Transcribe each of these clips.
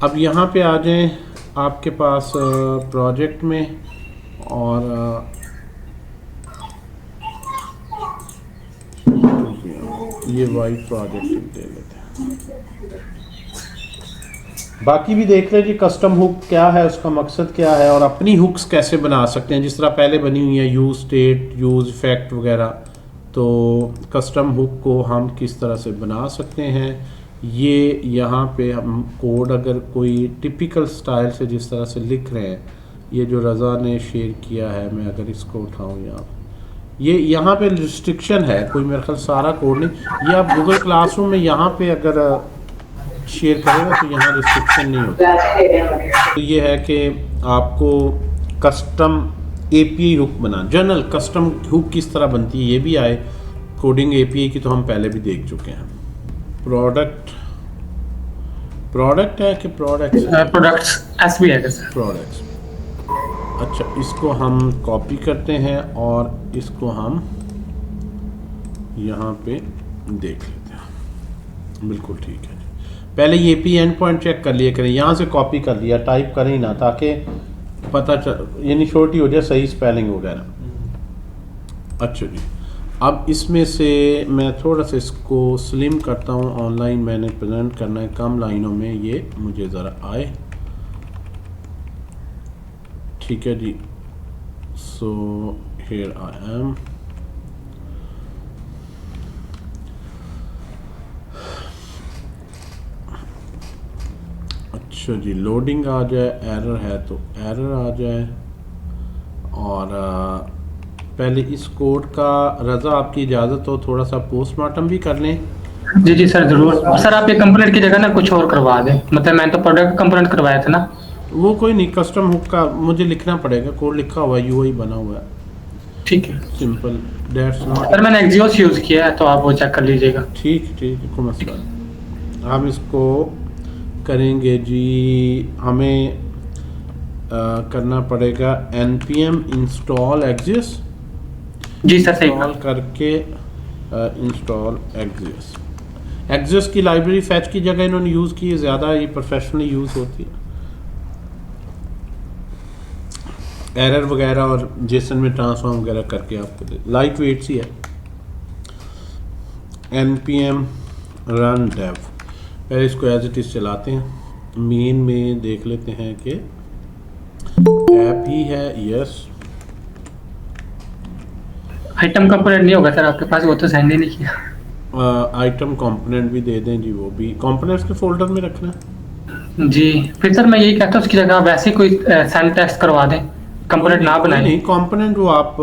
अब यहाँ पे आ जाएं आपके पास प्रोजेक्ट में, और ये वाइट प्रोजेक्ट दे लेते हैं। बाकी भी देख लें जी, कस्टम हुक क्या है, उसका मकसद क्या है, और अपनी हुक्स कैसे बना सकते हैं जिस तरह पहले बनी हुई है यूज़ स्टेट, यूज़ इफेक्ट वगैरह। तो कस्टम हुक को हम किस तरह से बना सकते हैं, ये यहाँ पे हम कोड अगर कोई टिपिकल स्टाइल से जिस तरह से लिख रहे हैं, ये जो रज़ा ने शेयर किया है, मैं अगर इसको उठाऊँ यहाँ, ये यहाँ पे रिस्ट्रिक्शन है, कोई मेरे ख्याल सारा कोड नहीं। ये आप गूगल क्लासरूम में यहाँ पे अगर शेयर करेगा तो यहाँ रिस्ट्रिक्शन नहीं होती। तो ये है कि आपको कस्टम एपीआई हुक बना, जनरल कस्टम हुक किस तरह बनती है ये भी आए, कोडिंग एपीआई की तो हम पहले भी देख चुके हैं। प्रोडक्ट है कि प्रोडक्ट्स एस भी है सर। प्रोडक्ट्स। अच्छा, इसको हम कॉपी करते हैं और इसको हम यहाँ पे देख लेते हैं। बिल्कुल ठीक है। पहले ये पी एंड पॉइंट चेक कर लिया करें, यहाँ से कॉपी कर लिया, टाइप करें ही ना, ताकि पता चल यानी छोटी हो जाए, सही स्पेलिंग वगैरह। अच्छा जी, अब इसमें से मैं थोड़ा सा इसको स्लिम करता हूँ। ऑनलाइन मैंने प्रेजेंट करना है, कम लाइनों में ये मुझे ज़रा आए। ठीक है जी, सो हियर आई एम। अच्छा जी, लोडिंग आ जाए, एरर है तो एरर आ जाए। और पहले इस कोड का, रज़ा आपकी इजाज़त हो, थोड़ा सा पोस्टमार्टम भी कर लें। जी जी सर जरूर। सर आप ये कंपोनेंट की जगह ना कुछ और करवा दें, मतलब मैंने तो प्रोडक्ट कंपोनेंट करवाया था ना। वो कोई नहीं, कस्टम हुक का मुझे लिखना पड़ेगा, कोड लिखा हुआ है, यूआई बना हुआ है, ठीक है सिंपल, दैट्स नॉट। सर, मैंने एक्सियोस यूज़ किया है तो आप वो चेक कर लीजिएगा। ठीक ठीक, कोई मसला नहीं। हम इसको करेंगे जी, हमें करना पड़ेगा npm install एक्सियस। जी सर सही इंस्टॉल करके इंस्टॉल एक्सियस की लाइब्रेरी फैच की जगह इन्होंने यूज़ की है, ज़्यादा ये प्रोफेशनली यूज़ होती है। एरर वगैरह और जेसन में ट्रांसफॉर्म वगैरह करके आपको लाइट वेट सी है। npm run dev, पहले इसको एज इट इज़ चलाते हैं। मेन में देख लेते हैं कि ऐप ही है, यस। आइटम कंपोनेंट नहीं होगा सर आपके पास, वो तो सेंड ही नहीं किया। आइटम कंपोनेंट भी दे दें जी, वो भी कंपोनेंट्स के फोल्डर में रखना है जी फिर सर मैं यही कहता हूँ उसकी जगह वैसे कोई सेंड टेक्स्ट करवा दें, कंपोनेंट ना बनाएं। नहीं, कंपोनेंट वो आप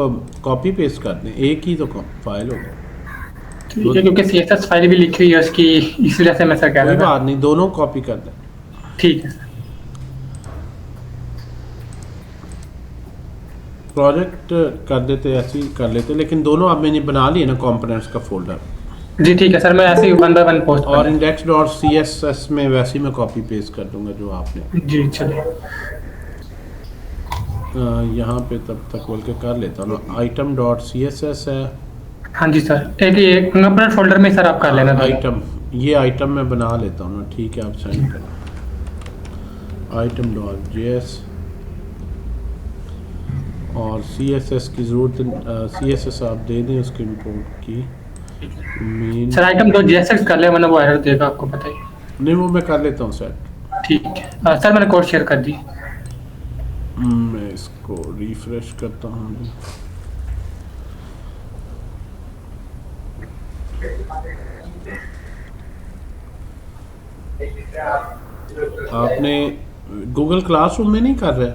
कॉपी पेस्ट कर दें, एक ही तो फाइल होगा। ठीक है, क्योंकि सीएसएस फाइल भी लिखी हुई है उसकी, इसलिए से मैं सर कह कोई रहा था। बात नहीं, दोनों कॉपी कर दें। ठीक है सर। प्रोजेक्ट कर देते, ऐसे ही कर लेते, लेकिन दोनों अब मैंने बना लिए ना कंपोनेंट्स का फोल्डर। जी ठीक है सर, मैं ऐसे ही वन बाय वन पोस्ट और index.css में वैसे ही मैं कॉपी पेस्ट कर दूंगा जो आपने। जी चलिए। यहाँ पे तब तक बोल के कर लेता हूँ ना, item.css है। हाँ जी सर, एक कंपोनेंट फोल्डर में सर आप कर लेना। आइटम, ये आइटम मैं बना लेता हूँ ना, ठीक है, आप सेंड करें। item.js और CSS की ज़रूरत, CSS आप दे दें उसके इंपोर्ट की। Main sir item dot JSX कर ले, वरना वो एरर देगा, आपको पता ही। नहीं, वो मैं कर लेता हूँ सेट। ठीक है सर, मैंने कोड शेयर कर दी। मैं इसको रिफ्रेश करता हूँ। आपने गूगल क्लासरूम में नहीं कर रहे?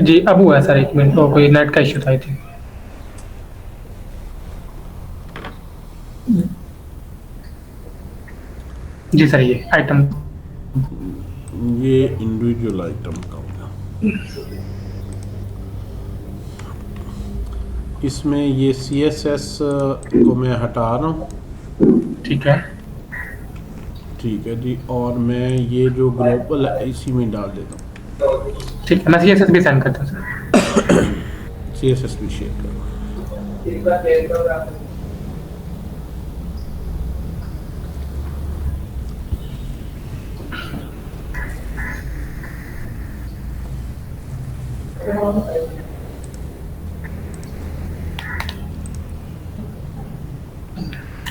जी अब हुआ है सर, एक मिनट, वो कोई नेट का इशू था आई थिंक। जी सर, ये आइटम, ये इंडिविजुअल आइटम का होगा। इसमें ये CSS को मैं हटा रहा हूँ। ठीक है ठीक है जी, और मैं ये जो ग्लोबल है इसी में डाल देता हूँ। ठीक है, मैं सीएसएस भी सेंड करता हूँ सर। CSS भी शेयर कर।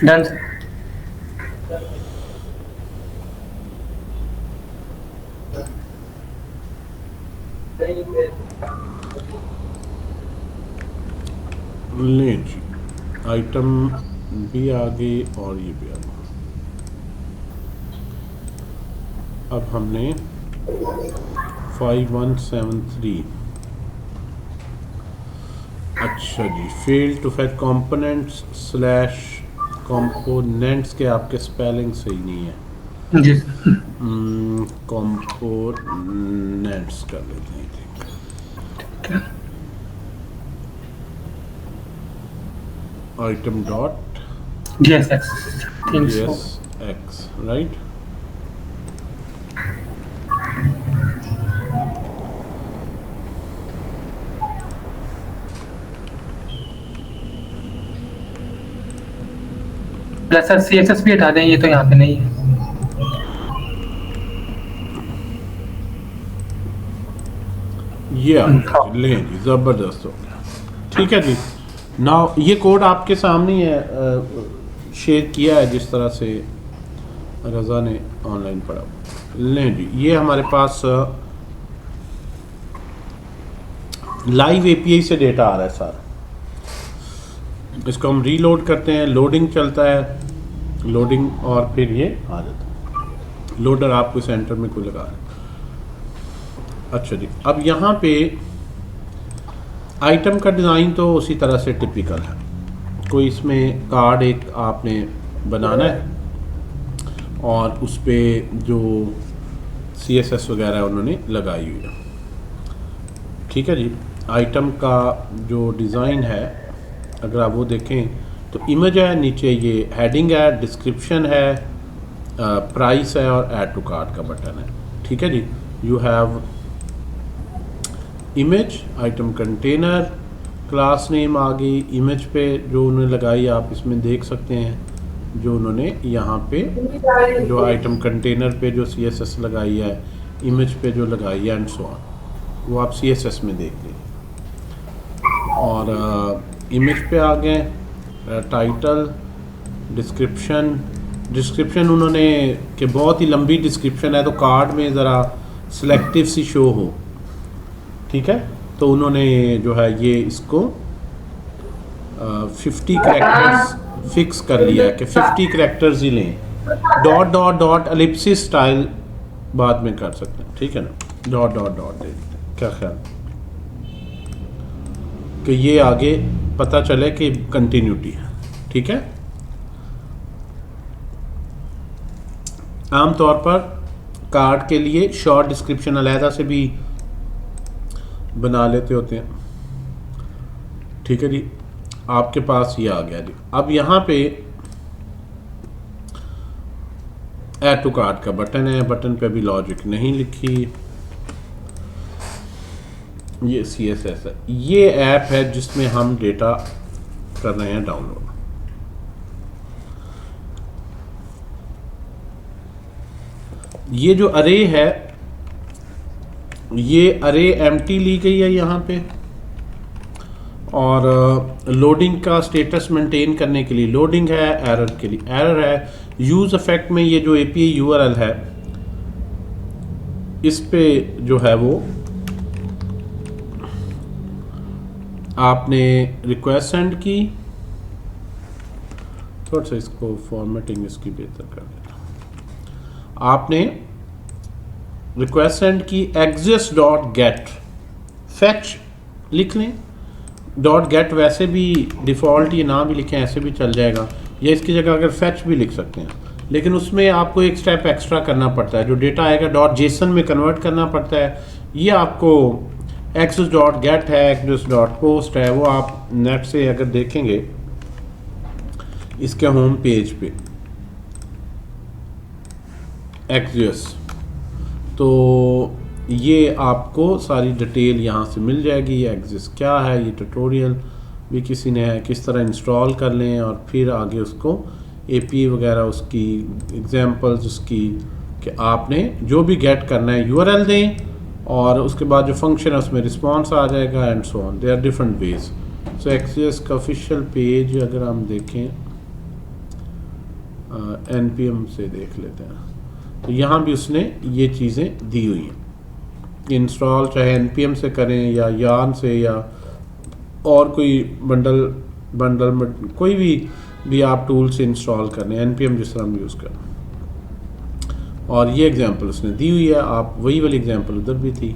Done sir. लें जी, आइटम भी आ गई और ये भी आ गई। अब हमने 5173, अच्छा जी, fail to fetch components slash components के आपके स्पेलिंग सही नहीं है। जी सर। कंपोनेंट्स कर लेते हैं, ठीक है। Item dot GSX think so. GSX, right. Plus sir CSS भी हटा दें, ये तो यहाँ पे नहीं है। ये आ गया जी, लें जी, ज़बरदस्त हो गया। ठीक है जी, नाउ ये कोड आपके सामने ही है, शेयर किया है जिस तरह से रज़ा ने ऑनलाइन पढ़ा। लें जी, ये हमारे पास लाइव API से डेटा आ रहा है सारा। इसको हम रीलोड करते हैं, लोडिंग चलता है, लोडिंग और फिर ये आ जाता है। लोडर आपको सेंटर में कोई लगा रहा है। अच्छा जी, अब यहाँ पे आइटम का डिज़ाइन तो उसी तरह से टिपिकल है। कोई इसमें कार्ड एक आपने बनाना है और उस पर जो CSS वगैरह उन्होंने लगाई हुई है। ठीक है जी, आइटम का जो डिज़ाइन है अगर आप वो देखें तो इमेज है, नीचे ये हेडिंग है, डिस्क्रिप्शन है, प्राइस है और ऐड टू कार्ट का बटन है। ठीक है जी, you have image, item container, class name आ गई। इमेज पे जो उन्होंने लगाई आप इसमें देख सकते हैं, जो उन्होंने यहाँ पे जो आइटम कंटेनर पे जो CSS लगाई है, इमेज पे जो लगाई है एंड सो ऑन, वो आप CSS में देख लीजिए। और इमेज पे आ गए, टाइटल, डिस्क्रिप्शन उन्होंने कि बहुत ही लंबी डिस्क्रिप्शन है तो कार्ड में ज़रा सिलेक्टिव सी शो हो। ठीक है, तो उन्होंने जो है ये इसको 50 कैरेक्टर्स फिक्स कर लिया है कि 50 कैरेक्टर्स ही लें। Dot dot dot Ellipsis style बाद में कर सकते हैं, ठीक है ना, डॉट डॉट डॉट दे देते हैं। क्या ख्याल कि ये आगे पता चले कि कंटिन्यूटी है। ठीक है, आमतौर पर कार्ड के लिए शॉर्ट डिस्क्रिप्शन अलहदा से भी बना लेते होते हैं। ठीक है जी, आपके पास ये आ गया जी। अब यहाँ पे ऐड टू कार्ट का बटन है, बटन पे भी लॉजिक नहीं लिखी। ये CSS है, ये ऐप है जिसमें हम डेटा कर रहे हैं डाउनलोड। ये जो अरे है, ये अरे एम्प्टी ली गई है यहाँ पे, और लोडिंग का स्टेटस मेंटेन करने के लिए लोडिंग है, एरर के लिए एरर है। यूज़ इफेक्ट में ये जो API URL है इस पे जो है वो आपने रिक्वेस्ट सेंड की, थोड़ा सा इसको फॉर्मेटिंग इसकी बेहतर कर देना। आपने रिक्वेस्ट सेंड की, exist.get फैच लिख लें। डॉट गेट वैसे भी डिफ़ॉल्ट ये ना भी लिखें ऐसे भी चल जाएगा, या इसकी जगह अगर फैच भी लिख सकते हैं, लेकिन उसमें आपको एक स्टेप एक्स्ट्रा करना पड़ता है। जो डेटा आएगा .json में कन्वर्ट करना पड़ता है। ये आपको exist.get है, exist.post है, वो आप नेट से अगर देखेंगे इसके होम पेज पे exist, तो ये आपको सारी डिटेल यहाँ से मिल जाएगी। ये exist क्या है, ये ट्यूटोरियल भी किसी ने है, किस तरह इंस्टॉल कर लें और फिर आगे उसको API वगैरह उसकी एग्जांपल्स उसकी कि आपने जो भी गेट करना है URL दें और उसके बाद जो फंक्शन है उसमें रिस्पॉन्स आ जाएगा and so on. They are different ways. So Axios का ऑफिशियल पेज अगर हम देखें npm से देख लेते हैं, तो यहाँ भी उसने ये चीज़ें दी हुई हैं। इंस्टॉल चाहे npm से करें या yarn से या और कोई बंडल में कोई भी आप टूल से इंस्टॉल करें, npm जिस तरह हम यूज़ करें। और ये एग्जांपल उसने दी हुई है, आप वही वाली एग्जांपल उधर भी थी,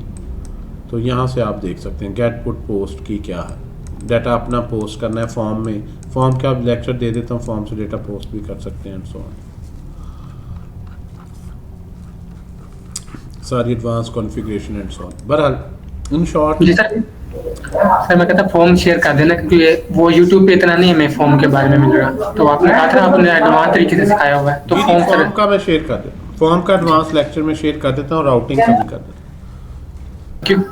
तो यहाँ से आप देख सकते हैं गेट पुट पोस्ट की क्या है। डाटा अपना पोस्ट करना है फॉर्म में, फॉर्म का लेक्चर दे देता हूँ, फॉर्म से डेटा पोस्ट भी कर सकते हैं एंड सो ऑन। सारी advance configuration and so on. बहरहाल इन शॉर्ट जी सर मैं कहता फॉर्म शेयर कर देना, क्योंकि वो यूट्यूब पे इतना नहीं है मैं फॉर्म के बारे में मिल रहा, तो आपने कहा था आपने एडवांस तरीके से सिखाया हुआ है, तो फॉर्म का मैं शेयर कर देता हूँ, फॉर्म का एडवांस लेक्चर में शेयर कर देता हूँ, राउटिंग का भी कर देता हूँ।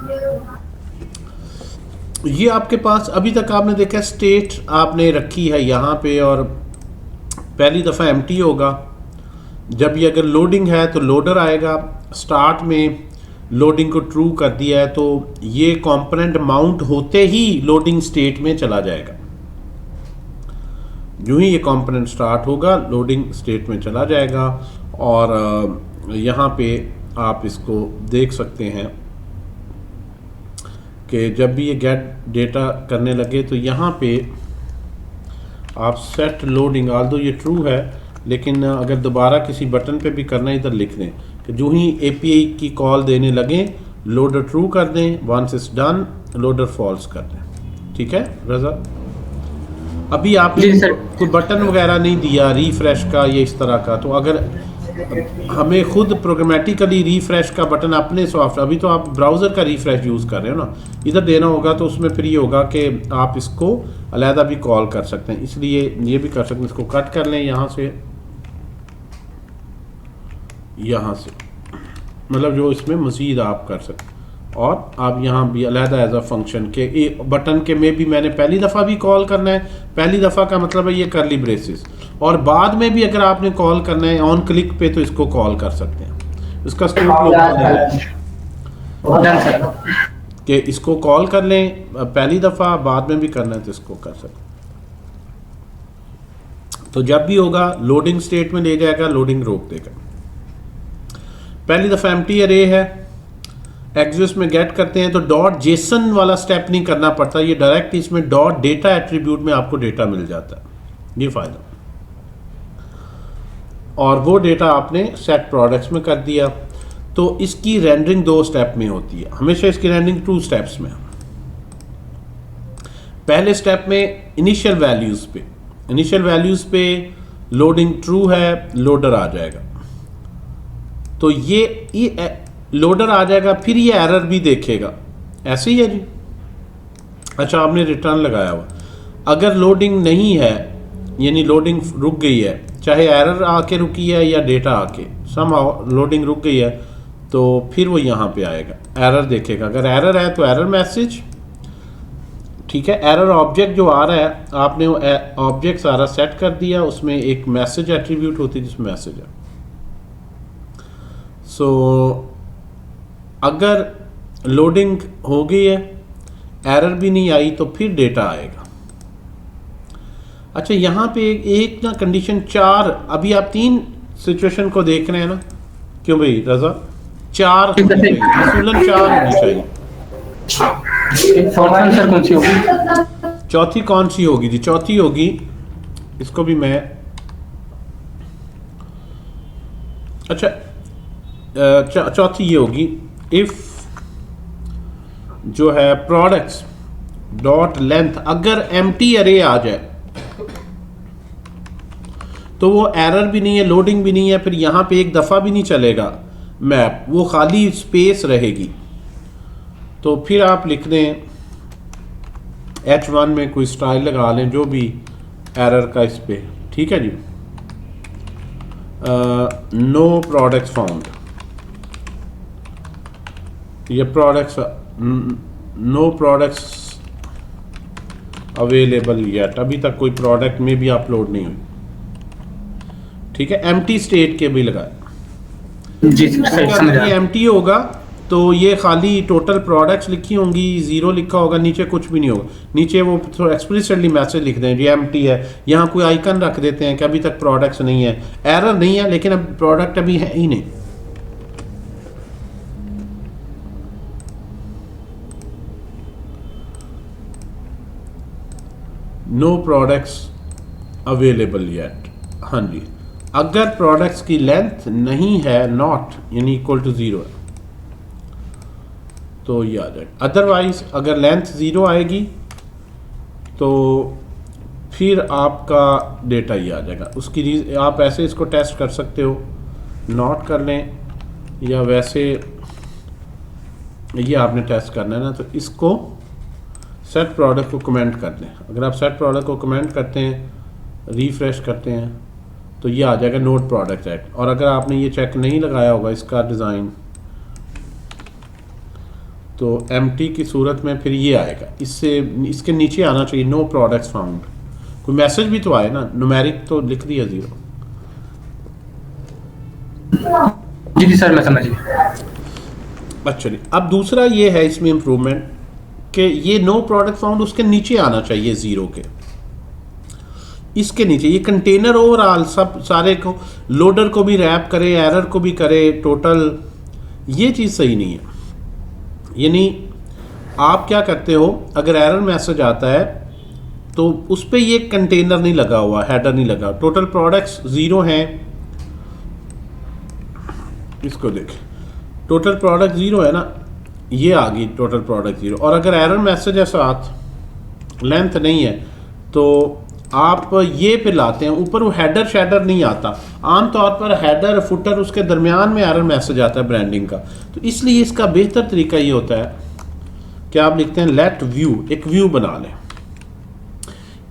ये आपके पास अभी तक आपने देखा स्टेट आपने रखी है यहाँ पे, और पहली दफ़ा एम्प्टी होगा। जब ये अगर लोडिंग है तो लोडर आएगा। स्टार्ट में लोडिंग को ट्रू कर दिया है तो ये कंपोनेंट माउंट होते ही लोडिंग स्टेट में चला जाएगा। जो ही ये कंपोनेंट स्टार्ट होगा लोडिंग स्टेट में चला जाएगा। और यहाँ पे आप इसको देख सकते हैं कि जब भी ये गेट डेटा करने लगे तो यहाँ पे आप सेट लोडिंग, आल्दो ये ट्रू है लेकिन अगर दोबारा किसी बटन पे भी करना है इधर लिख दें कि जो ही एपीआई की कॉल देने लगे लोडर ट्रू कर दें, once it's done loader false कर दें। ठीक है रजा? अभी आपने कोई बटन वगैरह नहीं दिया रिफ्रेश का या इस तरह का, तो अगर हमें खुद प्रोग्रामेटिकली रिफ्रेश का बटन अपने सॉफ्ट, अभी तो आप ब्राउज़र का रिफ्रेश यूज़ कर रहे हो ना, इधर देना होगा तो उसमें फिर ये होगा कि आप इसको अलहदा भी कॉल कर सकते हैं, इसलिए ये भी कर सकते हैं। इसको कट कर लें यहाँ से, मतलब जो इसमें मज़ीद आप कर सकते हैं। और आप यहाँ भी अलहदा एज अ फंक्शन के बटन के में भी मैंने पहली दफ़ा भी कॉल करना है, पहली दफ़ा का मतलब है ये करली ब्रेसेस, और बाद में भी अगर आपने कॉल करना है ऑन क्लिक पे तो इसको कॉल कर सकते हैं। इसका स्कोप कि इसको कॉल कर लें पहली दफ़ा, बाद में भी करना है तो इसको कर सकते हैं। तो जब भी होगा लोडिंग स्टेट में ले जाएगा, लोडिंग रोक देगा। पहली दफ़ा एम्प्टी अरे है, एक्सिस में गेट करते हैं तो डॉट जेसन वाला स्टेप नहीं करना पड़ता, ये डायरेक्ट इसमें डॉट डेटा एट्रीब्यूट में आपको डेटा मिल जाता है। ये फ़ायदा, और वो डेटा आपने सेट प्रोडक्ट्स में कर दिया तो इसकी रेंडरिंग 2 स्टेप में होती है। हमेशा इसकी रेंडरिंग 2 स्टेप्स में। पहले स्टेप में इनिशियल वैल्यूज़ पे लोडिंग ट्रू है, लोडर आ जाएगा, तो ये लोडर आ जाएगा, फिर ये एरर भी देखेगा। ऐसे ही है जी। अच्छा, आपने रिटर्न लगाया हुआ, अगर लोडिंग नहीं है यानी लोडिंग रुक गई है, चाहे एरर आके रुकी है या डेटा आके समहाउ लोडिंग रुक गई है, तो फिर वो यहाँ पे आएगा, एरर देखेगा। अगर एरर है तो एरर मैसेज, ठीक है। एरर ऑब्जेक्ट जो आ रहा है, आपने वो ऑब्जेक्ट सारा सेट कर दिया, उसमें एक मैसेज एट्रीब्यूट होती है जिसमें मैसेज है। सो अगर लोडिंग हो गई है, एरर भी नहीं आई, तो फिर डेटा आएगा। अच्छा, यहाँ पे एक ना कंडीशन 4, अभी आप 3 सिचुएशन को देख रहे हैं ना, क्यों भाई रजा? 4 होनी चाहिए, 4 होनी चाहिए। सर कौन सी होगी? चौथी कौन सी होगी जी? चौथी होगी, इसको भी मैं, अच्छा चौथी ये होगी, इफ जो है प्रोडक्ट्स डॉट लेंथ अगर एम्प्टी अरे आ जाए तो वो एरर भी नहीं है, लोडिंग भी नहीं है, फिर यहाँ पे एक दफ़ा भी नहीं चलेगा मैप, वो खाली स्पेस रहेगी। तो फिर आप लिख दें H1 में कोई स्टाइल लगा लें जो भी एरर का इस पे, ठीक है जी। नो प्रोडक्ट्स फाउंड, ये products no products available yet, अभी तक कोई प्रोडक्ट में भी अपलोड नहीं हुई, ठीक है। एम्प्टी स्टेट के भी लगाए जी, सही समझा। एम्प्टी होगा तो ये खाली टोटल प्रोडक्ट्स लिखी होंगी, ज़ीरो लिखा होगा, नीचे कुछ भी नहीं होगा। नीचे वो थोड़ा एक्सप्लिसिटली मैसेज लिख दें ये एम्प्टी है, यहाँ कोई आइकन रख देते हैं कि अभी तक प्रोडक्ट्स नहीं है, एरर नहीं है लेकिन अब प्रोडक्ट अभी है ही नहीं। No products available yet. हाँ जी, अगर प्रोडक्ट्स की लेंथ नहीं है, नॉट यानी इक्वल टू ज़ीरो है, तो ये आ जाएगा। अदरवाइज अगर लेंथ ज़ीरो आएगी तो फिर आपका डेटा ये आ जाएगा। उसकी आप ऐसे इसको टेस्ट कर सकते हो, नॉट कर लें, या वैसे ये आपने टेस्ट करना है ना, तो इसको सेट प्रोडक्ट को कमेंट कर दें। अगर आप सेट प्रोडक्ट को कमेंट करते हैं, रिफ्रेश करते हैं, तो ये आ जाएगा नोट प्रोडक्ट एक्ट। और अगर आपने ये चेक नहीं लगाया होगा इसका डिज़ाइन, तो एम्प्टी की सूरत में फिर ये आएगा। इससे इसके नीचे आना चाहिए नो प्रोडक्ट्स फाउंड। कोई मैसेज भी तो आए ना, न्यूमेरिक तो लिख दिया ज़ीरो। जी जी सर, मैं समझ गया। अच्छा जी, अब दूसरा ये है इसमें इम्प्रूवमेंट कि ये नो प्रोडक्ट फाउंड उसके नीचे आना चाहिए ज़ीरो के, इसके नीचे। ये कंटेनर ओवरऑल सब सारे को, लोडर को भी रैप करे, एरर को भी करे, टोटल, ये चीज़ सही नहीं है। यानी आप क्या करते हो, अगर एरर मैसेज आता है तो उस पर ये कंटेनर नहीं लगा हुआ, हेडर नहीं लगा, टोटल प्रोडक्ट्स ज़ीरो हैं। इसको देखें, टोटल प्रोडक्ट ज़ीरो है ना, ये आ गई टोटल प्रोडक्ट ज़ीरो। और अगर एरर मैसेज है साथ, लेंथ नहीं है, तो आप ये पे लाते हैं ऊपर, वो हेडर शेडर नहीं आता। आमतौर पर हेडर फुटर उसके दरमियान में एरर मैसेज आता है ब्रांडिंग का। तो इसलिए इसका बेहतर तरीका ये होता है कि आप लिखते हैं लेट व्यू, एक व्यू बना लें।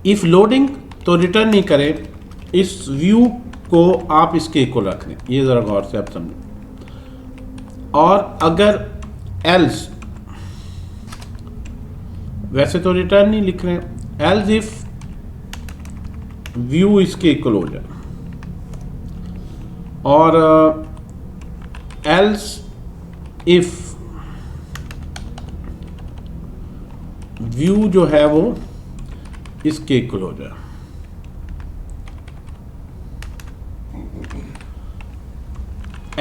इफ़ लोडिंग तो रिटर्न नहीं करें, इस व्यू को आप इसके इक्वल रख दें। ये ज़रा गौर से आप समझें। और अगर एल्स, वैसे तो रिटर्न नहीं लिख रहे हैं, एल्स इफ व्यू इसके इक्वल हो जाए, और एल्स इफ व्यू जो है वो इसके इक्वल हो जाए।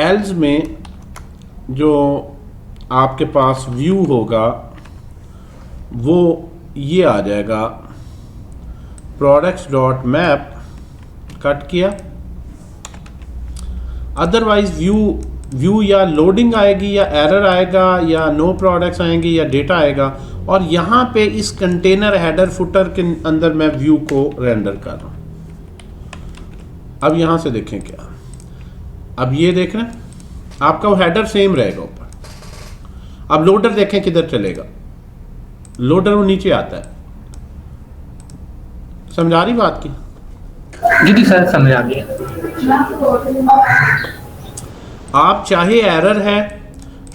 एल्स में जो आपके पास व्यू होगा वो ये आ जाएगा, प्रोडक्ट्स डॉट मैप कट किया। अदरवाइज व्यू या लोडिंग आएगी, या एरर आएगा, या नो प्रोडक्ट्स आएंगे, या डेटा आएगा। और यहाँ पे इस कंटेनर हेडर फुटर के अंदर मैं व्यू को रेंडर कर रहा हूँ। अब यहाँ से देखें क्या, अब ये देख रहे हैं आपका वो हेडर सेम रहेगा ऊपर। अब लोडर देखें किधर चलेगा, लोडर वो नीचे आता है। समझा रही बात की? जी जी सर, समझ आ गया। आप चाहे एरर है,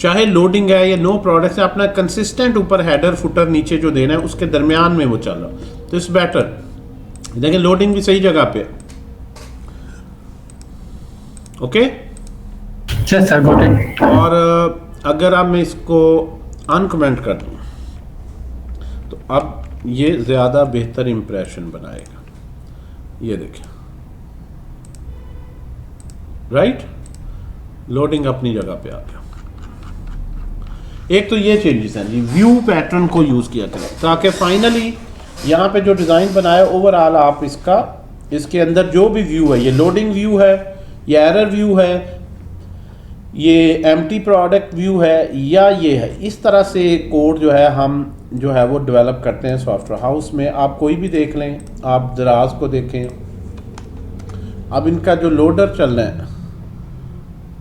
चाहे लोडिंग है, या नो प्रोडक्ट है, अपना कंसिस्टेंट ऊपर हेडर फुटर नीचे जो देना है उसके दरमियान में वो चल रहा, तो इट्स बेटर। देखिए लोडिंग भी सही जगह पे। Okay sir got it. और अगर आप मैं इसको अनकमेंट कर दूं तो अब ये ज़्यादा बेहतर इंप्रेशन बनाएगा। ये देखिए, राइट, लोडिंग अपनी जगह पे आ गया। एक तो ये चेंजेस हैं जी, व्यू पैटर्न को यूज़ किया करें ताकि फाइनली यहाँ पे जो डिज़ाइन बनाया ओवरऑल आप इसके अंदर जो भी व्यू है, ये लोडिंग व्यू है, ये एरर व्यू है, ये एम्प्टी प्रोडक्ट व्यू है, या ये है, इस तरह से कोड जो है हम जो है वो डेवलप करते हैं सॉफ्टवेयर हाउस में। आप कोई भी देख लें, आप दराज को देखें, अब इनका जो लोडर चल रहा है,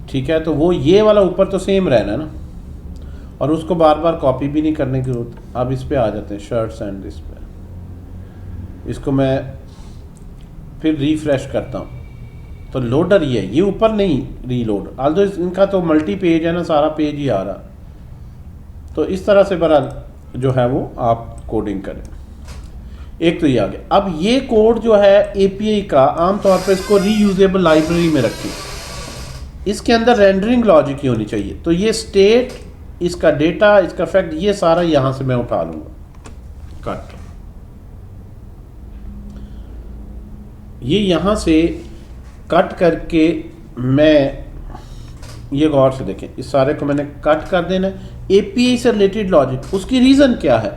ठीक है, तो वो ये वाला ऊपर तो सेम रहना है ना, और उसको बार बार कॉपी भी नहीं करने की जरूरत। अब इस पे आ जाते हैं, शर्ट्स एंड इस पे, इसको मैं फिर रिफ्रेश करता हूँ तो लोडर ये ऊपर नहीं रीलोड, आल्दो इनका तो मल्टी पेज है ना, सारा पेज ही आ रहा। तो इस तरह से बहरहाल जो है वो आप कोडिंग करें। एक तो ये आ गया। अब ये कोड जो है एपीआई का, आमतौर पर इसको रीयूजेबल लाइब्रेरी में रखें। इसके अंदर रेंडरिंग लॉजिक ही होनी चाहिए। तो ये स्टेट इसका डेटा, इसका फैक्ट, ये सारा यहाँ से मैं उठा लूँगा, कट। ये यहाँ से कट करके मैं, ये गौर से देखें, इस सारे को मैंने कट कर देना है। एपीआई से रिलेटेड लॉजिक, उसकी रीज़न क्या है?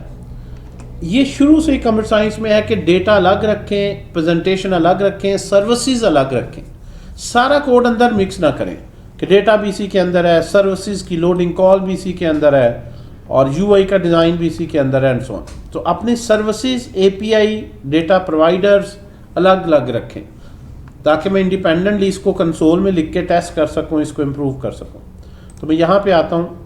ये शुरू से ही कंप्यूटर साइंस में है कि डेटा अलग रखें, प्रेजेंटेशन अलग रखें, सर्विसेज अलग रखें। सारा कोड अंदर मिक्स ना करें कि डेटा भी इसी के अंदर है, सर्विसेज की लोडिंग कॉल भी इसी के अंदर है, और यूआई का डिज़ाइन भी इसी के अंदर है, एंड सो ऑन। तो अपनी सर्विसेज, एपीआई, डेटा प्रोवाइडर्स अलग अलग रखें, ताकि मैं इंडिपेंडेंटली इसको कंसोल में लिख के टेस्ट कर सकूं, इसको इम्प्रूव कर सकूं। तो मैं यहाँ पे आता हूँ,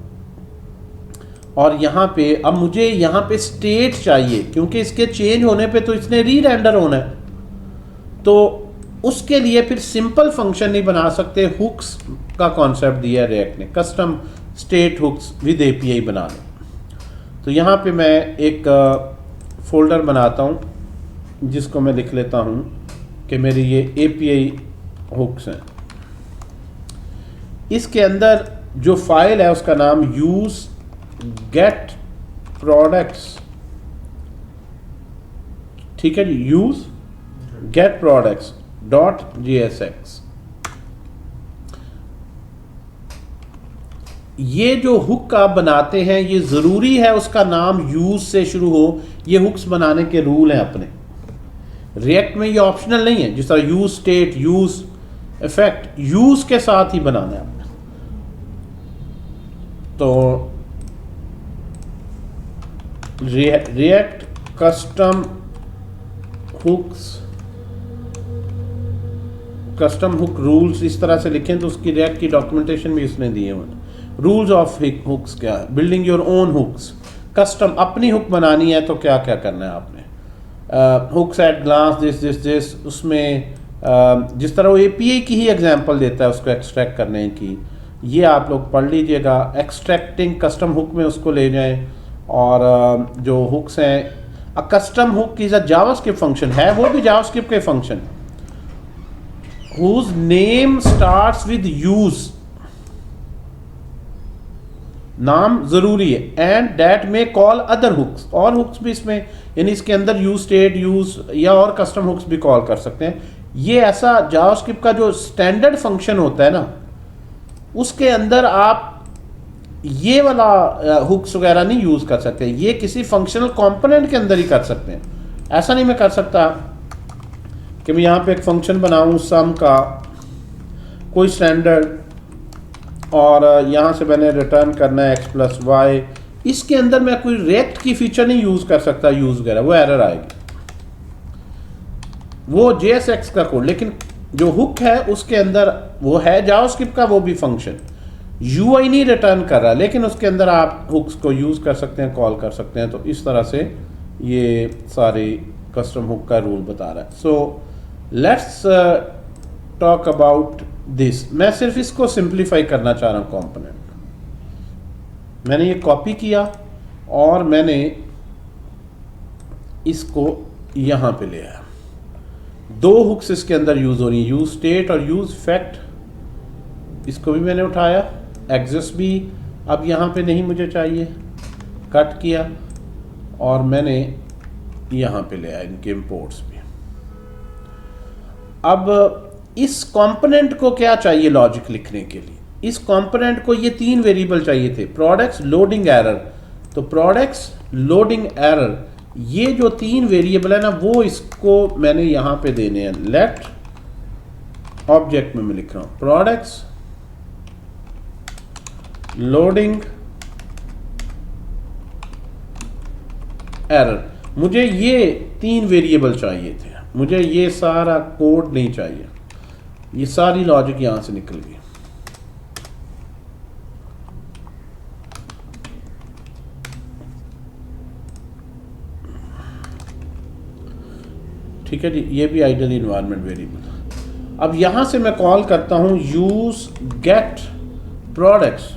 और यहाँ पे अब मुझे यहाँ पे स्टेट चाहिए, क्योंकि इसके चेंज होने पे तो इसने री रेंडर होना है। तो उसके लिए फिर सिंपल फंक्शन नहीं बना सकते, हुक्स का कॉन्सेप्ट दिया है रिएक्ट ने, custom state hooks with API बना लो। तो यहाँ पे मैं एक फोल्डर बनाता हूँ, जिसको मैं लिख लेता हूँ कि मेरी ये एपीआई हुक्स हैं। इसके अंदर जो फाइल है उसका नाम यूज गेट प्रोडक्ट्स, ठीक है जी, यूज गेट प्रोडक्ट्स .jsx। ये जो हुक आप बनाते हैं, ये ज़रूरी है उसका नाम यूज से शुरू हो। ये हुक्स बनाने के रूल हैं अपने। रिएक्ट में ये ऑप्शनल नहीं है, जिस तरह use state, use effect, use के साथ ही बनाना है आपने। तो React custom hooks, custom hook rules इस तरह से लिखें तो उसकी रिएक्ट की डॉक्यूमेंटेशन भी इसने दी है। रूल्स ऑफ हुक्स क्या है? Building your own hooks, custom अपनी हुक बनानी है तो क्या क्या करना है आपने। हुक्स एट ग्लांस, दिस, उसमें जिस तरह वो एपीआई की ही एग्जांपल देता है उसको एक्सट्रैक्ट करने की, ये आप लोग पढ़ लीजिएगा। एक्सट्रैक्टिंग कस्टम हुक में उसको ले जाएं। और जो हुक्स हैं, custom hook is a JavaScript function है, वो भी जावास्क्रिप्ट के function, whose name starts with use, नाम जरूरी है, एंड दैट में कॉल अदर हुक्स, और हुक्स भी इसमें, यानी इसके अंदर यूज स्टेट, यूज या और कस्टम हुक्स भी कॉल कर सकते हैं। ये ऐसा जावास्क्रिप्ट का जो स्टैंडर्ड फंक्शन होता है ना, उसके अंदर आप ये वाला हुक्स वगैरह नहीं यूज कर सकते, ये किसी फंक्शनल कंपोनेंट के अंदर ही कर सकते हैं। ऐसा नहीं मैं कर सकता कि मैं यहाँ पे एक फंक्शन बनाऊँ सम का, कोई स्टैंडर्ड, और यहाँ से मैंने रिटर्न करना है x + y, इसके अंदर मैं कोई रिएक्ट की फीचर नहीं यूज़ कर सकता, यूज़ वगैरह, वो एरर आएगी। वो JSX का कोड, लेकिन जो हुक है उसके अंदर वो है जावास्क्रिप्ट का, वो भी फंक्शन UI नहीं रिटर्न कर रहा, लेकिन उसके अंदर आप हुक्स को यूज़ कर सकते हैं, कॉल कर सकते हैं। तो इस तरह से ये सारे कस्टम हुक का रूल बता रहा है। So let's talk about this. मैं सिर्फ इसको सिंप्लीफाई करना चाह रहा हूँ कंपोनेंट। मैंने ये कॉपी किया और मैंने इसको यहाँ पे ले आया। दो हुक्स इसके अंदर यूज हो रही है, यूज स्टेट और यूज इफेक्ट। इसको भी मैंने उठाया, एग्जिस्ट भी अब यहाँ पे नहीं मुझे चाहिए, कट किया और मैंने यहाँ पे ले आया इनके इंपोर्ट्स भी। अब इस कंपोनेंट को क्या चाहिए लॉजिक लिखने के लिए? इस कंपोनेंट को ये तीन वेरिएबल चाहिए थे, प्रोडक्ट्स, लोडिंग, एरर। तो प्रोडक्ट्स, लोडिंग, एरर, ये जो तीन वेरिएबल है ना, वो इसको मैंने यहाँ पे देने हैं। लेट ऑब्जेक्ट में मैं लिख रहा हूँ प्रोडक्ट्स, लोडिंग, एरर। मुझे ये तीन वेरिएबल चाहिए थे, मुझे ये सारा कोड नहीं चाहिए। ये सारी लॉजिक यहां से निकल गई। ठीक है जी, ये भी आइडियल इन्वायरमेंट वेरिएबल। अब यहां से मैं कॉल करता हूं यूज गेट प्रोडक्ट्स,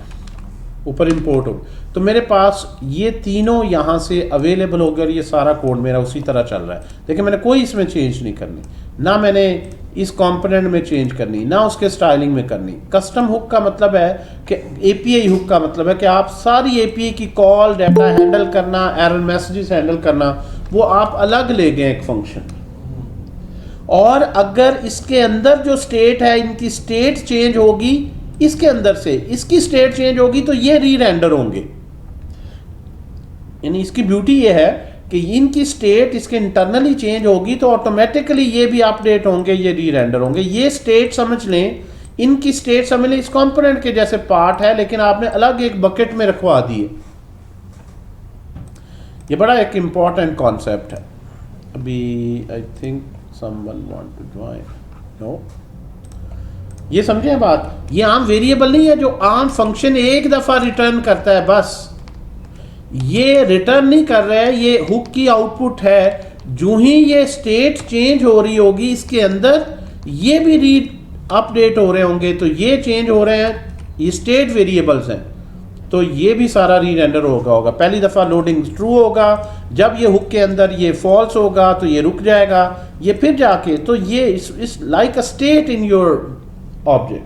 ऊपर इंपोर्ट हो, तो मेरे पास ये तीनों यहां से अवेलेबल हो गए और ये सारा कोड मेरा उसी तरह चल रहा है। देखिए मैंने कोई इसमें चेंज नहीं करनी, ना मैंने इस कंपोनेंट में चेंज करनी, ना उसके स्टाइलिंग में करनी। कस्टम हुक का मतलब है कि एपीआई हुक का मतलब है कि आप सारी एपीआई की कॉल, डाटा हैंडल करना, एरर मैसेजेस हैंडल करना, वो आप अलग ले गए एक फंक्शन। और अगर इसके अंदर जो स्टेट है, इनकी स्टेट चेंज होगी, इसके अंदर से इसकी स्टेट चेंज होगी तो ये री रेंडर होंगे। यानी इसकी ब्यूटी ये है कि इनकी स्टेट इसके इंटरनली चेंज होगी तो ऑटोमेटिकली ये भी अपडेट होंगे, ये री रेंडर होंगे। ये स्टेट समझ लें, इनकी स्टेट समझ लें इस कंपोनेंट के जैसे पार्ट है, लेकिन आपने अलग एक बकेट में रखवा दिए। ये बड़ा एक इंपॉर्टेंट कॉन्सेप्ट है। अभी I think someone want to join, no, ये समझे बात। ये आम वेरिएबल नहीं है जो आम फंक्शन एक दफा रिटर्न करता है बस। ये रिटर्न नहीं कर रहा है, ये हुक की आउटपुट है। जो ही ये स्टेट चेंज हो रही होगी इसके अंदर, ये भी रीड अपडेट हो रहे होंगे, तो ये चेंज हो रहे हैं, ये स्टेट वेरिएबल्स हैं, तो ये भी सारा री रेंडर होगा। पहली दफ़ा लोडिंग ट्रू होगा, जब ये हुक के अंदर ये फॉल्स होगा तो ये रुक जाएगा, ये फिर जाके, तो ये इस like a state in your object.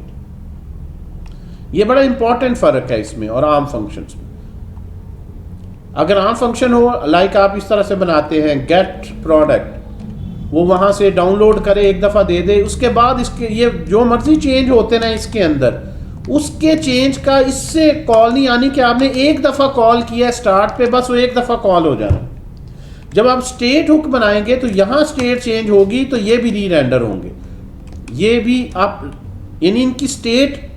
ये बड़ा इंपॉर्टेंट फ़र्क है इसमें और आम फंक्शंस में। अगर आम फंक्शन हो लाइक आप इस तरह से बनाते हैं गेट प्रोडक्ट, वो वहाँ से डाउनलोड करे, एक दफ़ा दे दे, उसके बाद इसके ये जो मर्जी चेंज होते ना इसके अंदर, उसके चेंज का इससे कॉल नहीं आनी कि आपने एक दफ़ा कॉल किया स्टार्ट पे, बस वो एक दफ़ा कॉल हो जाना। जब आप स्टेट हुक बनाएंगे तो यहाँ स्टेट चेंज होगी तो ये भी री रेंडर होंगे। ये भी आप यानी इनकी स्टेट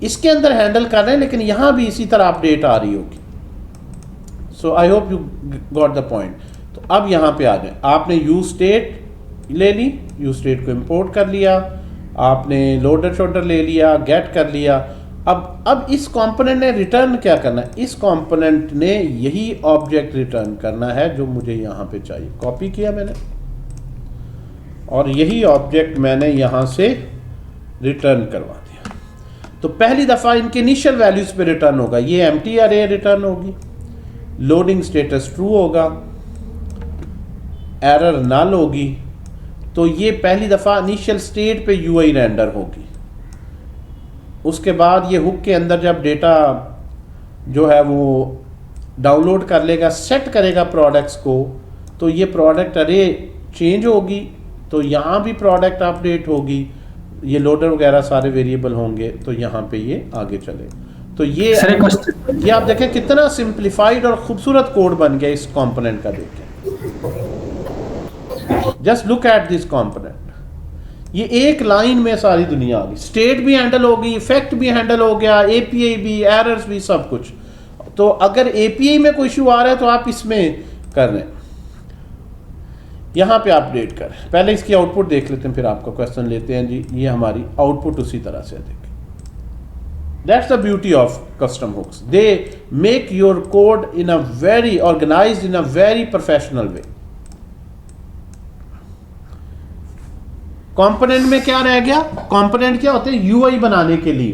इसके अंदर हैंडल कर रहे हैं, लेकिन यहाँ भी इसी तरह अपडेट आ रही होगी। So I hope you got the point. तो अब यहाँ पे आ जाए, आपने यूज स्टेट ले ली, यूज स्टेट को इंपोर्ट कर लिया, आपने लोडर शोल्डर ले लिया, गेट कर लिया। अब इस कंपोनेंट ने रिटर्न क्या करना है? इस कंपोनेंट ने यही ऑब्जेक्ट रिटर्न करना है जो मुझे यहाँ पे चाहिए। कॉपी किया मैंने और यही ऑब्जेक्ट मैंने यहाँ से रिटर्न करवा दिया। तो पहली दफ़ा इनके इनिशियल वैल्यूज पे रिटर्न होगा, ये एम्प्टी अरे रिटर्न होगी, लोडिंग स्टेटस ट्रू होगा, एरर नल होगी। तो ये पहली दफ़ा इनिशियल स्टेट पे यूआई रेंडर होगी। उसके बाद ये हुक के अंदर जब डेटा जो है वो डाउनलोड कर लेगा, सेट करेगा प्रोडक्ट्स को, तो ये प्रोडक्ट अरे चेंज होगी, तो यहाँ भी प्रोडक्ट अपडेट होगी, ये लोडर वगैरह सारे वेरिएबल होंगे, तो यहाँ पे ये आगे चले। तो ये आप देखें कितना सिंप्लीफाइड और खूबसूरत कोड बन गया इस कंपोनेंट का। देखें, just look at this component. ये एक लाइन में सारी दुनिया आ गई, स्टेट भी हैंडल हो गई, इफेक्ट भी हैंडल हो गया, एपीआई भी, एरर्स भी, सब कुछ। तो अगर एपीआई में कोई इशू आ रहा है तो आप इसमें कर रहे हैं, यहाँ पे अपडेट कर। पहले इसकी आउटपुट देख लेते हैं, फिर आपका क्वेश्चन लेते हैं जी। ये हमारी आउटपुट उसी तरह से देखें। That's the beauty of custom hooks. They make your code in a very organized, in a very professional way. Component में क्या रह गया? कंपोनेंट क्या होते हैं? यूआई बनाने के लिए।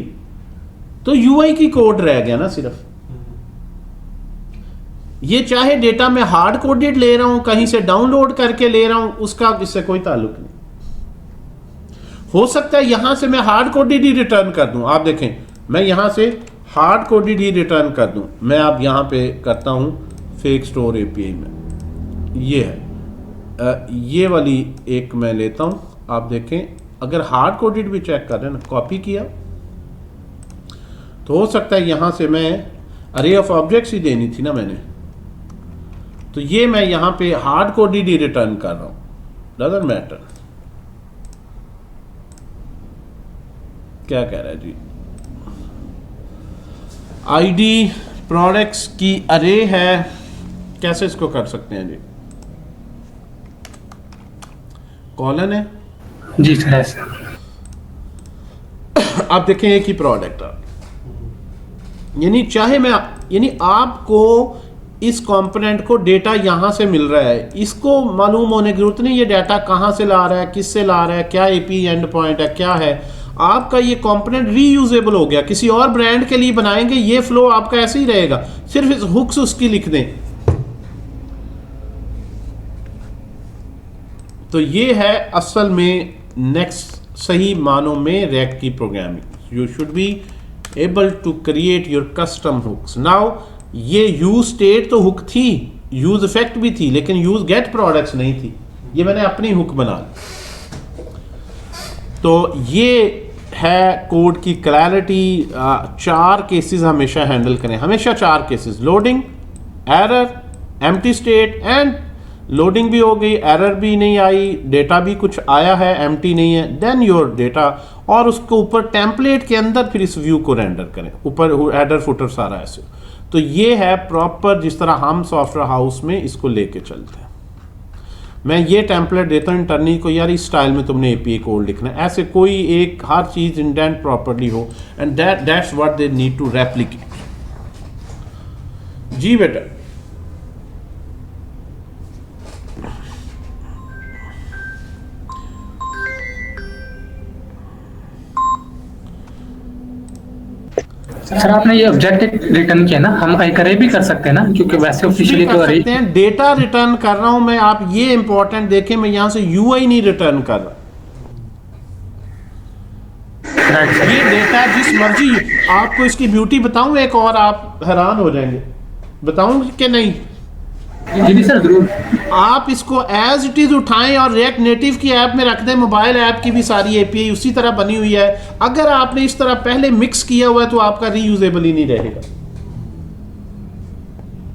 तो यूआई की कोड रह गया ना सिर्फ। ये चाहे डेटा में हार्ड कोडेड ले रहा हूं, कहीं से डाउनलोड करके ले रहा हूं, उसका इससे कोई ताल्लुक नहीं। हो सकता है यहां से मैं हार्ड कोडेड ही रिटर्न कर दूं। आप देखें, मैं यहां से हार्ड कोडेड ही रिटर्न कर दूं। मैं अब यहां पे करता हूं फेक स्टोर एपीआई में, ये है ये वाली एक मैं लेता हूं। आप देखें, अगर हार्ड कोडेड भी चेक कर रहे हैं ना, कॉपी किया तो हो सकता है यहां से मैं अरे ऑफ ऑब्जेक्ट्स ही देनी थी ना मैंने, तो ये मैं यहां पे हार्ड कोडेड ही रिटर्न कर रहा हूं, डजंट मैटर। क्या कह रहा है जी? आईडी प्रोडक्ट्स की अरे है, कैसे इसको कर सकते हैं जी? कॉलन है जी सर। आप देखें एक ही प्रोडक्ट है, यानी चाहे मैं, यानी आपको इस कंपोनेंट को डेटा यहां से मिल रहा है, इसको मालूम होने की जरूरत नहीं ये डाटा कहां से ला रहा है, किससे ला रहा है, क्या एपी एंड पॉइंट है, क्या है। आपका ये कंपोनेंट रीयूजेबल हो गया, किसी और ब्रांड के लिए बनाएंगे, ये फ्लो आपका ऐसे ही रहेगा, सिर्फ इस हुक्स उसकी लिख दें। तो ये है असल में नेक्स्ट सही मानों में रैक की programming. You should be able to create your custom hooks. Now ये यूज स्टेट तो हुक थी, यूज इफेक्ट भी थी, लेकिन यूज गेट प्रोडक्ट्स नहीं थी। ये मैंने अपनी हुक बना ली। तो ये है कोड की क्लैरिटी। 4 केसेस हमेशा हैंडल करें, हमेशा 4 cases, loading, error, empty state and loading भी हो गई, एरर भी नहीं आई, डेटा भी कुछ आया है, एम्प्टी नहीं है, देन योर डेटा, और उसको ऊपर टेम्पलेट के अंदर फिर इस व्यू को रेंडर करें, ऊपर हेडर फुटर सारा ऐसे। तो ये है प्रॉपर जिस तरह हम सॉफ्टवेयर हाउस में इसको लेके चलते हैं। मैं ये टेम्पलेट देता हूँ इंटरनी को, यार इस स्टाइल में तुमने एपीआई कोड लिखना है, ऐसे कोई एक हर चीज इंडेंट प्रॉपर्ली हो, and that's what they need to replicate. जी बेटा, सर आपने ये ऑब्जेक्ट रिटर्न किया ना, हम करे भी कर सकते हैं ना, क्योंकि वैसे ऑफिशियली तो सकते हैं। डेटा रिटर्न कर रहा हूं मैं, आप ये इंपॉर्टेंट देखें, मैं यहां से यूआई नहीं रिटर्न कर रहा। ये डेटा जिस मर्जी, आपको इसकी ब्यूटी बताऊं एक और, आप हैरान हो जाएंगे, बताऊं कि नहीं? जी सर जरूर। आप इसको एज इट इज उठाएं और रिएक्ट नेटिव की ऐप में रख दें, मोबाइल ऐप की भी सारी एपीआई उसी तरह बनी हुई है। अगर आपने इस तरह पहले मिक्स किया हुआ है तो आपका रीयूजेबल ही नहीं रहेगा,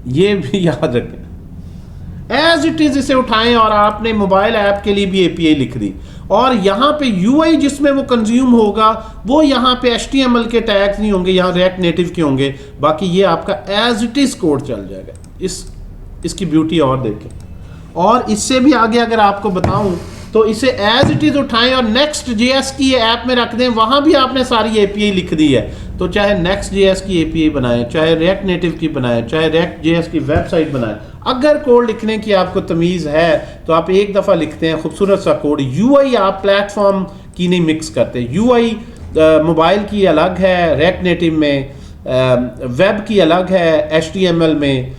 ये भी याद रखें। एज इट इज इसे उठाएं और आपने मोबाइल ऐप के लिए भी एपीआई लिख दी, और यहां पे यूआई जिसमें वो कंज्यूम होगा वो यहां पे एचटीएमएल के टैग्स नहीं होंगे, यहां रिएक्ट नेटिव के होंगे, बाकी ये आपका एज इट इज कोड चल जाएगा। इसकी ब्यूटी और देखें। और इससे भी आगे अगर आपको बताऊं तो इसे एज इट इज उठाएं और नेक्स्ट जेएस की ऐप में रख दें, वहां भी आपने सारी एपीआई लिख दी है। तो चाहे नेक्स्ट जेएस की एपीआई बनाएं, चाहे रिएक्ट नेटिव की बनाएं, चाहे रिएक्ट जेएस की वेबसाइट बनाएं, अगर कोड लिखने की आपको तमीज़ है तो आप एक दफ़ा लिखते हैं खूबसूरत सा कोड। यूआई आप प्लेटफॉर्म की नहीं मिक्स करते, यूआई मोबाइल की अलग है रिएक्ट नेटिव में, वेब की अलग है एचटीएमएल में,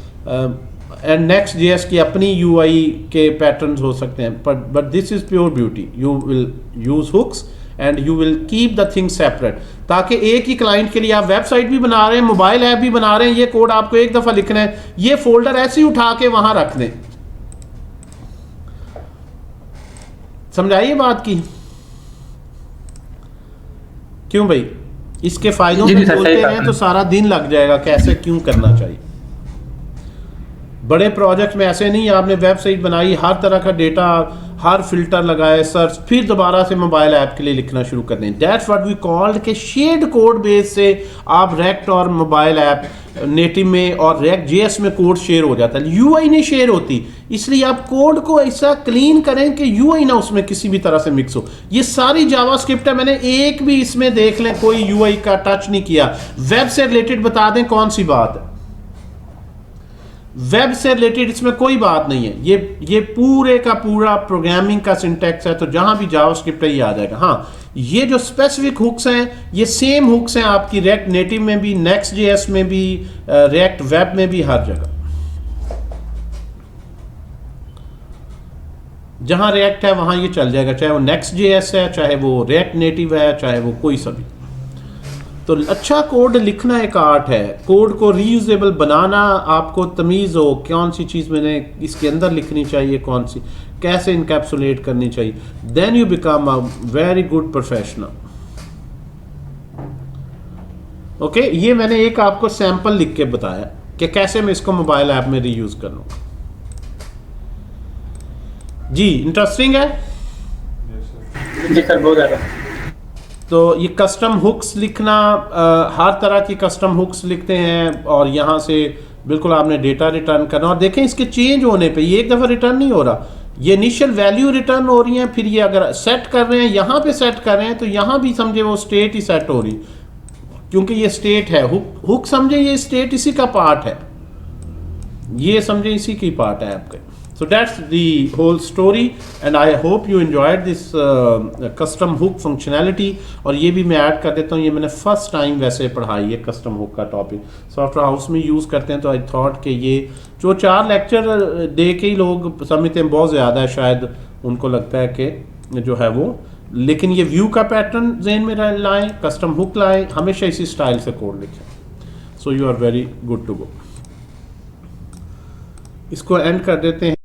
एंड नेक्स्ट जेएस की अपनी यूआई के पैटर्न्स हो सकते हैं, but this is pure beauty. You will use hooks and you will keep the thing separate, ताकि एक ही क्लाइंट के लिए आप वेबसाइट भी बना रहे हैं, मोबाइल ऐप भी बना रहे हैं, ये कोड आपको एक दफा लिखना है, ये फोल्डर ऐसे ही उठा के वहां रख दें। समझाइए बात की, क्यों भाई? इसके फायदों पे बोलते हैं तो सारा दिन लग जाएगा, कैसे क्यों करना चाहिए। बड़े प्रोजेक्ट में ऐसे नहीं, आपने वेबसाइट बनाई, हर तरह का डेटा, हर फिल्टर लगाए, सर्च, फिर दोबारा से मोबाइल ऐप के लिए लिखना शुरू कर दें। दैट्स व्हाट वी कॉल्ड के शेयर्ड कोड बेस से आप रिएक्ट और मोबाइल ऐप नेटिव में और रिएक्ट जेएस में कोड शेयर हो जाता है, यूआई नहीं शेयर होती। इसलिए आप कोड को ऐसा क्लीन करें कि यूआई ना उसमें किसी भी तरह से मिक्स हो। ये सारी जावास्क्रिप्ट है, मैंने एक भी इसमें देख लें कोई यूआई का टच नहीं किया। वेब से रिलेटेड बता दें कौन सी बात है, वेब से रिलेटेड इसमें कोई बात नहीं है। ये पूरे का पूरा प्रोग्रामिंग का सिंटैक्स है, तो जहां भी जावास्क्रिप्ट है ये आ जाएगा। हाँ, ये जो स्पेसिफिक हुक्स हैं ये सेम हुक्स हैं आपकी रिएक्ट नेटिव में भी, नेक्स्ट जेएस में भी, रिएक्ट वेब में भी, हर जगह जहां रिएक्ट है वहां ये चल जाएगा, चाहे वो नेक्स्ट जेएस है, चाहे वो रिएक्ट नेटिव है, चाहे वो कोई सा भी। तो अच्छा कोड लिखना एक आर्ट है, कोड को रीयूजेबल बनाना, आपको तमीज़ हो कौन सी चीज़ मैंने इसके अंदर लिखनी चाहिए, कौन सी कैसे इनकैप्सुलेट करनी चाहिए, then you become a very good professional. Okay, ये मैंने एक आपको सैंपल लिख के बताया कि कैसे मैं इसको मोबाइल ऐप में रीयूज कर लूँ। जी, इंटरेस्टिंग है जी सर, बहुत ज़्यादा। तो ये कस्टम हुक्स लिखना, हर तरह की कस्टम हुक्स लिखते हैं, और यहाँ से बिल्कुल आपने डेटा रिटर्न करना, और देखें इसके चेंज होने पे ये एक दफ़ा रिटर्न नहीं हो रहा, ये इनिशियल वैल्यू रिटर्न हो रही है, फिर ये अगर सेट कर रहे हैं, यहाँ पे सेट कर रहे हैं, तो यहाँ भी समझे वो स्टेट ही सेट हो रही, क्योंकि ये स्टेट है। हुक समझे ये स्टेट इसी का पार्ट है, ये समझे इसी की पार्ट है आपके। So that's the whole story, and I hope you enjoyed this custom hook functionality। और ये भी मैं ऐड कर देता हूँ, ये मैंने फर्स्ट टाइम वैसे पढ़ाई है कस्टम हुक का टॉपिक, सॉफ्टवेयर हाउस में यूज़ करते हैं। तो आई थॉट कि ये जो 4 लेक्चर दे के ही लोग समझते हैं बहुत ज़्यादा है, शायद उनको लगता है कि जो है वो लेकिन ये व्यू का पैटर्न जहन में लाएं, कस्टम हुक लाएं, हमेशा इसी स्टाइल से कोड लिखें। So you are very good to go. इसको एंड कर देते हैं।